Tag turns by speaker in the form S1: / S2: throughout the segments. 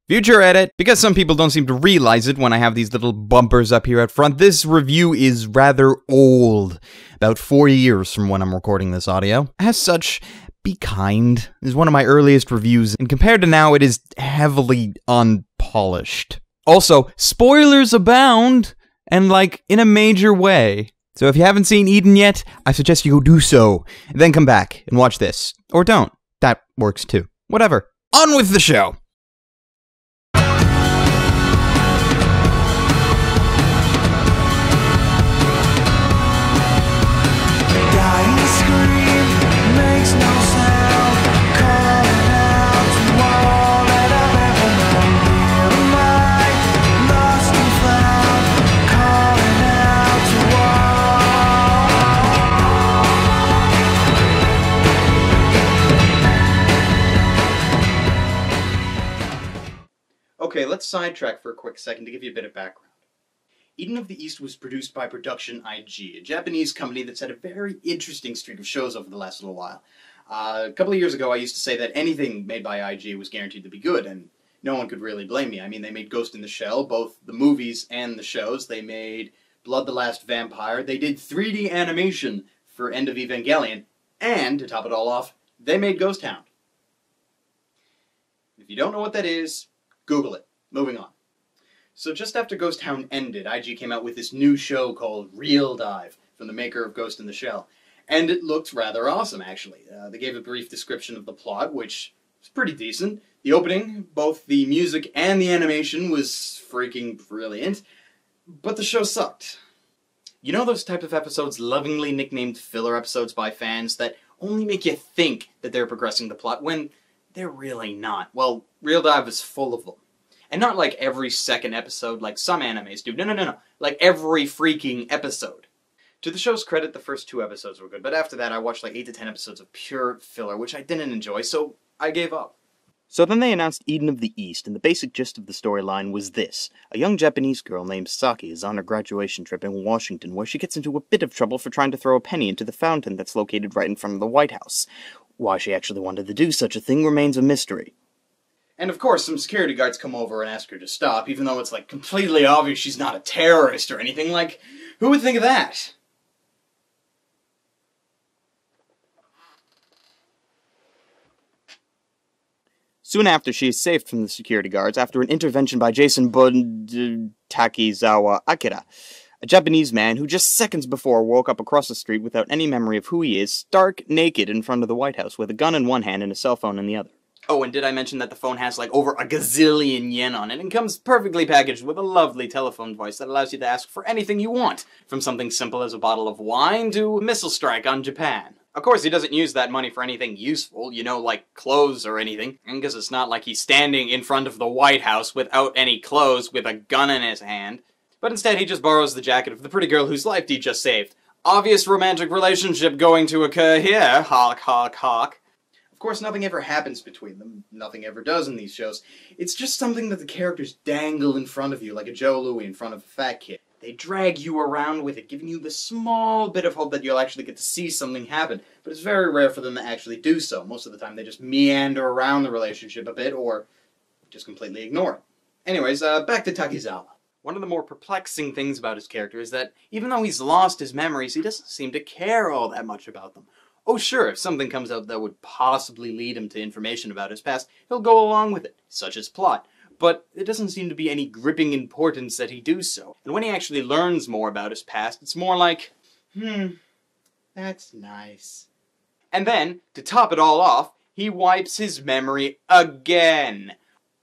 S1: Future edit, because some people don't seem to realize it when I have these little bumpers up here at front, this review is rather old, about 4 years from when I'm recording this audio. As such, be kind is one of my earliest reviews, and compared to now, it is heavily unpolished. Also, spoilers abound, and like, in a major way. So if you haven't seen Eden yet, I suggest you go do so, and then come back and watch this. Or don't. That works too. Whatever. On with the show! Okay, let's sidetrack for a quick second to give you a bit of background. Eden of the East was produced by Production IG, a Japanese company that's had a very interesting streak of shows over the last little while. A couple of years ago I used to say that anything made by IG was guaranteed to be good, and no one could really blame me. I mean, they made Ghost in the Shell, both the movies and the shows. They made Blood the Last Vampire. They did 3D animation for End of Evangelion, and, to top it all off, they made Ghost Hound. If you don't know what that is, Google it. Moving on. So just after Ghost Hound ended, IG came out with this new show called Real Dive, from the maker of Ghost in the Shell. And it looked rather awesome, actually. They gave a brief description of the plot, which was pretty decent. The opening, both the music and the animation, was freaking brilliant. But the show sucked. You know those type of episodes lovingly nicknamed filler episodes by fans that only make you think that they're progressing the plot when they're really not? Well, Real Dive is full of them. And not like every second episode like some animes do. No. Like every freaking episode. To the show's credit, the first 2 episodes were good, but after that I watched like 8 to 10 episodes of pure filler, which I didn't enjoy, so I gave up. So then they announced Eden of the East, and the basic gist of the storyline was this. A young Japanese girl named Saki is on her graduation trip in Washington, where she gets into a bit of trouble for trying to throw a penny into the fountain that's located right in front of the White House. Why she actually wanted to do such a thing remains a mystery. And of course, some security guards come over and ask her to stop, even though it's like completely obvious she's not a terrorist or anything. Like, who would think of that? Soon after, she is saved from the security guards after an intervention by Jason Takizawa Akira, a Japanese man who just seconds before woke up across the street without any memory of who he is, stark naked in front of the White House with a gun in one hand and a cell phone in the other. Oh, and did I mention that the phone has like over a gazillion yen on it and comes perfectly packaged with a lovely telephone voice that allows you to ask for anything you want, from something simple as a bottle of wine to a missile strike on Japan. Of course, he doesn't use that money for anything useful, you know, like clothes or anything, because it's not like he's standing in front of the White House without any clothes with a gun in his hand. But instead, he just borrows the jacket of the pretty girl whose life he just saved. Obvious romantic relationship going to occur here, hawk, hawk, hawk. Of course, nothing ever happens between them. Nothing ever does in these shows. It's just something that the characters dangle in front of you, like a Joe Louie in front of a fat kid. They drag you around with it, giving you the small bit of hope that you'll actually get to see something happen. But it's very rare for them to actually do so. Most of the time, they just meander around the relationship a bit, or just completely ignore it. Anyways, back to Takizawa. One of the more perplexing things about his character is that, even though he's lost his memories, he doesn't seem to care all that much about them. Oh sure, if something comes out that would possibly lead him to information about his past, he'll go along with it, such as plot. But there doesn't seem to be any gripping importance that he do so. And when he actually learns more about his past, it's more like, that's nice. And then, to top it all off, he wipes his memory again.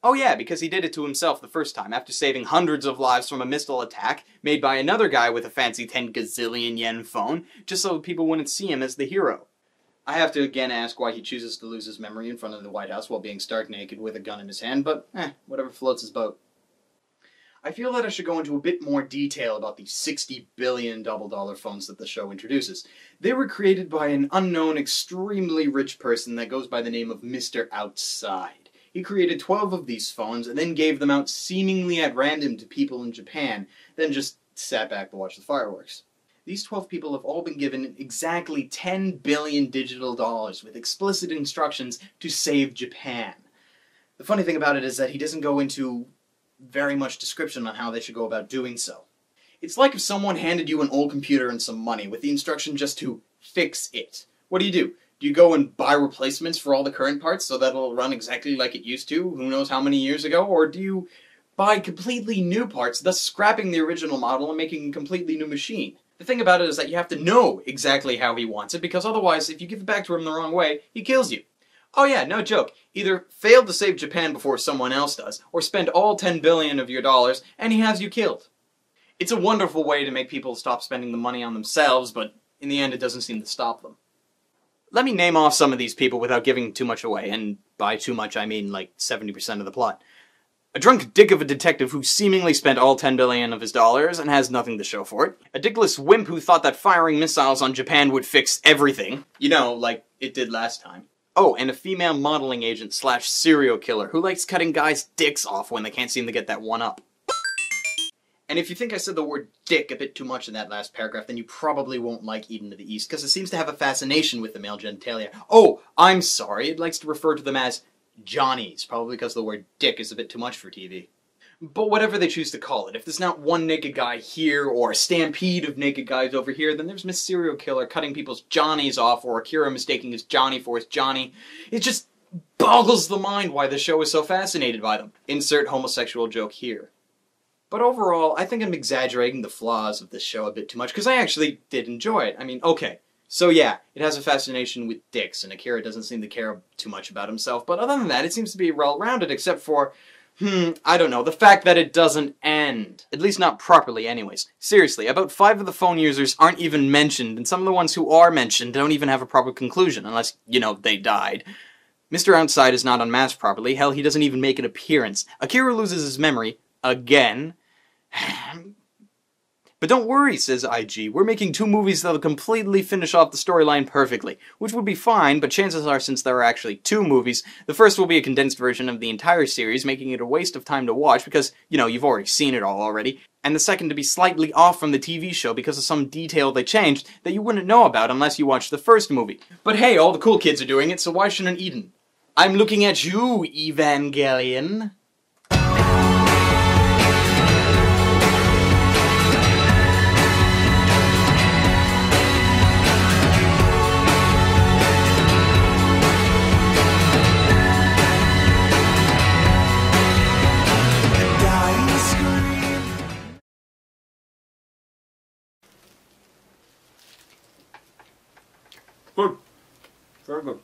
S1: Oh yeah, because he did it to himself the first time, after saving hundreds of lives from a missile attack made by another guy with a fancy 10 gazillion yen phone, just so people wouldn't see him as the hero. I have to again ask why he chooses to lose his memory in front of the White House while being stark naked with a gun in his hand, but whatever floats his boat. I feel that I should go into a bit more detail about the $60 billion double-dollar phones that the show introduces. They were created by an unknown, extremely rich person that goes by the name of Mr. Outside. He created 12 of these phones and then gave them out seemingly at random to people in Japan, then just sat back to watch the fireworks. These 12 people have all been given exactly 10 billion digital dollars with explicit instructions to save Japan. The funny thing about it is that he doesn't go into very much description on how they should go about doing so. It's like if someone handed you an old computer and some money with the instruction just to fix it. What do? Do you go and buy replacements for all the current parts so that it'll run exactly like it used to, who knows how many years ago? Or do you buy completely new parts, thus scrapping the original model and making a completely new machine? The thing about it is that you have to know exactly how he wants it, because otherwise, if you give it back to him the wrong way, he kills you. Oh yeah, no joke. Either fail to save Japan before someone else does, or spend all 10 billion of your dollars, and he has you killed. It's a wonderful way to make people stop spending the money on themselves, but in the end it doesn't seem to stop them. Let me name off some of these people without giving too much away, and by too much I mean like 70% of the plot. A drunk dick of a detective who seemingly spent all 10 billion of his dollars and has nothing to show for it. A dickless wimp who thought that firing missiles on Japan would fix everything. You know, like it did last time. Oh, and a female modeling agent slash serial killer who likes cutting guys' dicks off when they can't seem to get that one up. And if you think I said the word dick a bit too much in that last paragraph, then you probably won't like Eden to the East, because it seems to have a fascination with the male genitalia. Oh, I'm sorry, it likes to refer to them as Johnnies, probably because the word dick is a bit too much for TV. But whatever they choose to call it, if there's not one naked guy here, or a stampede of naked guys over here, then there's Miss Serial Killer cutting people's Johnnies off, or Akira mistaking his Johnny for his Johnny. It just boggles the mind why the show is so fascinated by them. Insert homosexual joke here. But overall, I think I'm exaggerating the flaws of this show a bit too much, because I actually did enjoy it. I mean, okay, so yeah, it has a fascination with dicks, and Akira doesn't seem to care too much about himself, but other than that, it seems to be well-rounded, except for, I don't know, the fact that it doesn't end. At least not properly, anyways. Seriously, about 5 of the phone users aren't even mentioned, and some of the ones who are mentioned don't even have a proper conclusion, unless, you know, they died. Mr. Outside is not unmasked properly, hell, he doesn't even make an appearance. Akira loses his memory, again. But don't worry, says IG, we're making 2 movies that'll completely finish off the storyline perfectly, which would be fine, but chances are, since there are actually 2 movies, the first will be a condensed version of the entire series, making it a waste of time to watch because, you know, you've already seen it all already, and the second to be slightly off from the TV show because of some detail they changed that you wouldn't know about unless you watched the first movie. But hey, all the cool kids are doing it, so why shouldn't Eden? I'm looking at you, Evangelion. Good. Very good.